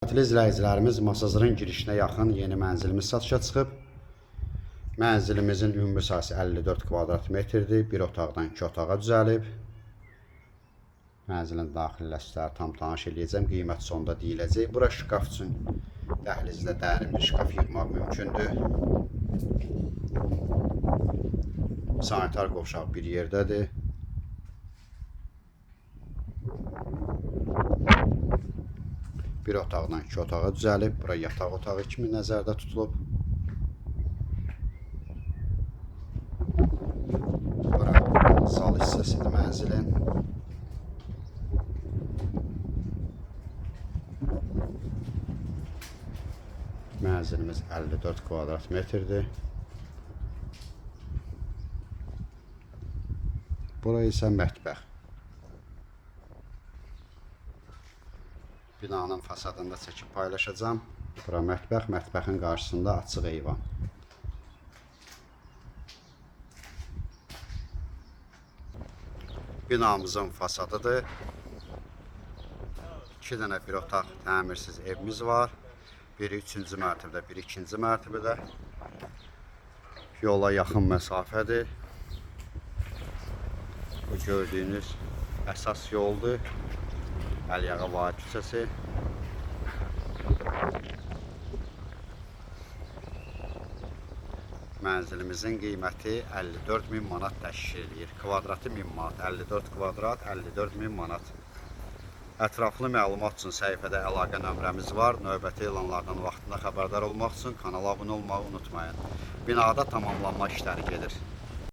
Hörmətli izləyicilərimiz, Masazırın girişinə yaxın yeni mənzilimiz satışa çıxıb. Mənzilimizin ümumi sahəsi 54 kvadrat metrdir. Bir otaqdan 2 otağa düzəlib. Mənzilin daxilləşləri tam tanış eləyəcəm. Qiymət sonda deyiləcək. Bura şkaf üçün dəhlizdə dərin bir şkaf yığmaq mümkündür. Sanitar qovşaq bir yerdədir. Bir otaqdan 2 otağa düzəlib. Bura yataq otağı kimi nəzərdə tutulub. Bura sal hissəsidir mənzilin. Mənzilimiz 54 kvadrat metrdir. Bura isə mətbəx. Binanın fasadında çəkib paylaşacağım. Bura mətbəx, mətbəxin qarşısında açıq eyvan. Binamızın fasadıdır. 2 dənə bir otaq təmirsiz evimiz var. Biri 3-cü mərtəbədə, biri 2-ci mərtəbədə. Yola yaxın məsafədir. Bu gördüyünüz əsas yoldur. Əliyağa Vahid küçəsi. Mənzilimizin qiyməti 54.000 manat təşkil edir. Kvadratı 1000 manat, 54 kvadrat 54.000 manat. Ətraflı məlumat üçün səhifədə əlaqə nömrəmiz var. Növbəti elanlardan vaxtında xəbərdar olmaq üçün kanala abunə olmağı unutmayın. Binada tamamlanma işləri gedir.